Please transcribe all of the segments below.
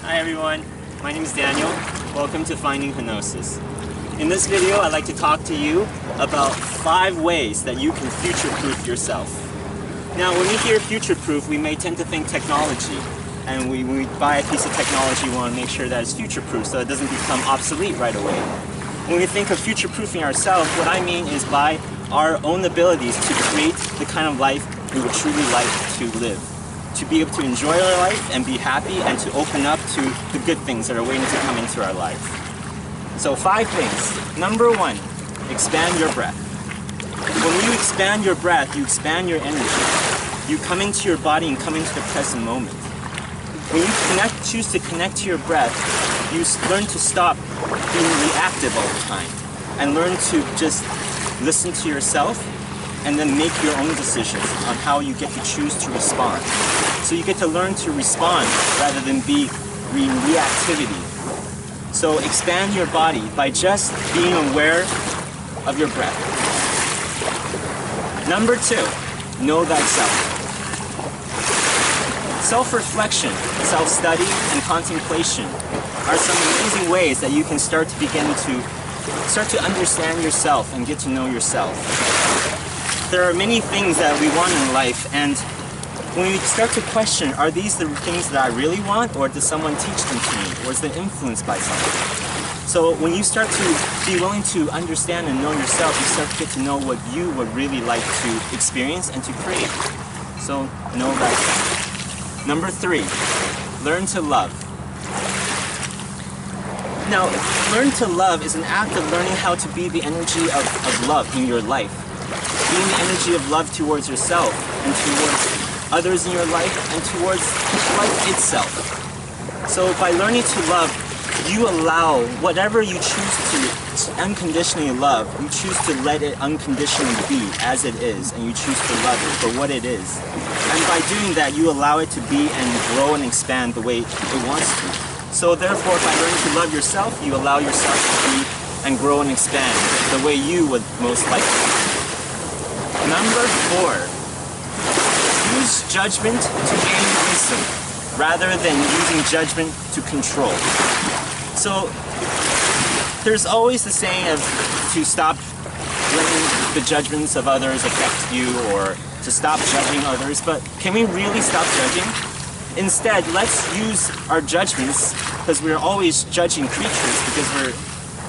Hi everyone, my name is Daniel. Welcome to Finding Hypnosis. In this video, I'd like to talk to you about 5 ways that you can future-proof yourself. Now, when we hear future-proof, we may tend to think technology. And when we buy a piece of technology, we want to make sure that it's future-proof so it doesn't become obsolete right away. When we think of future-proofing ourselves, what I mean is by our own abilities to create the kind of life we would truly like to live. To be able to enjoy our life and be happy and to open up to the good things that are waiting to come into our life. So 5 things. Number 1, expand your breath. When you expand your breath, you expand your energy. You come into your body and come into the present moment. When you choose to connect to your breath, you learn to stop being reactive all the time and learn to just listen to yourself and then make your own decisions on how you get to choose to respond. So you get to learn to respond rather than be in reactivity. So expand your body by just being aware of your breath. Number 2, know thyself. Self-reflection, self-study, and contemplation are some amazing ways that you can start to understand yourself and get to know yourself. There are many things that we want in life, and when you start to question, are these the things that I really want, or does someone teach them to me, or is it influenced by someone? So when you start to be willing to understand and know yourself, you start to get to know what you would really like to experience and to create. So know thyself. Number 3, learn to love. Now, learn to love is an act of learning how to be the energy of love in your life. Being the energy of love towards yourself and towards others in your life and towards life itself. So by learning to love, you allow whatever you choose to unconditionally love, you choose to let it unconditionally be as it is, and you choose to love it for what it is. And by doing that, you allow it to be and grow and expand the way it wants to. So therefore, by learning to love yourself, you allow yourself to be and grow and expand the way you would most like to. Number 4, use judgment to gain wisdom rather than using judgment to control. So there's always the saying of to stop letting the judgments of others affect you, or to stop judging others, but can we really stop judging? Instead, let's use our judgments, because we're always judging creatures because we're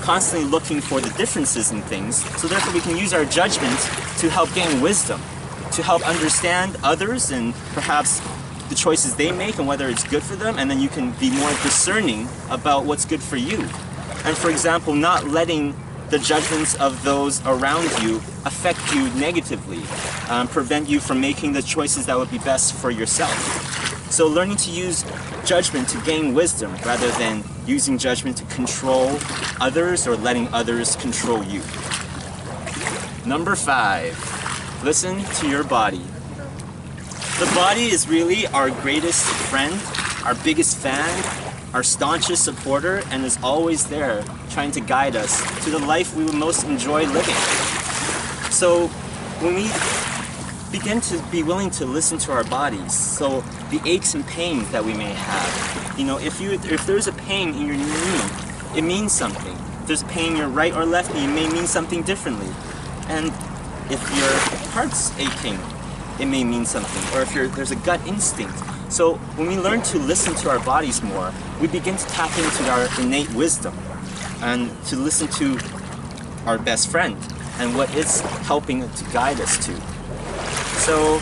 constantly looking for the differences in things, so therefore we can use our judgment to help gain wisdom, to help understand others and perhaps the choices they make and whether it's good for them, and then you can be more discerning about what's good for you. And for example, not letting the judgments of those around you affect you negatively, prevent you from making the choices that would be best for yourself. So learning to use judgment to gain wisdom rather than using judgment to control others or letting others control you. Number 5, listen to your body. The body is really our greatest friend, our biggest fan, our staunchest supporter, and is always there trying to guide us to the life we would most enjoy living. So when we begin to be willing to listen to our bodies, so the aches and pains that we may have, you know, if there's a pain in your knee, it means something. If there's pain in your right or left knee, it may mean something differently. And if your heart's aching, it may mean something. Or if there's a gut instinct. So when we learn to listen to our bodies more, we begin to tap into our innate wisdom and to listen to our best friend and what it's helping to guide us to. So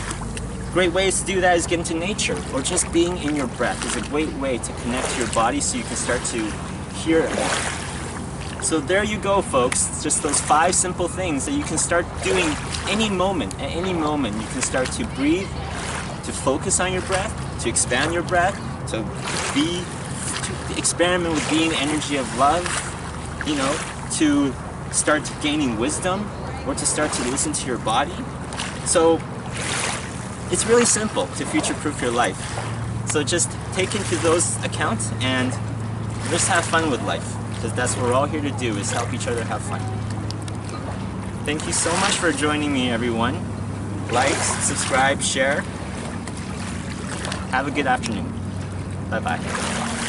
great ways to do that is get into nature, or just being in your breath is a great way to connect to your body so you can start to hear it more. So there you go, folks. Just those 5 simple things that you can start doing any moment. At any moment, you can start to breathe, to focus on your breath, to expand your breath, to experiment with being energy of love, you know, to start gaining wisdom, or to start to listen to your body. So it's really simple to future-proof your life. So just take into those accounts and just have fun with life, because that's what we're all here to do, is help each other have fun. Thank you so much for joining me, everyone. Like, subscribe, share. Have a good afternoon. Bye-bye.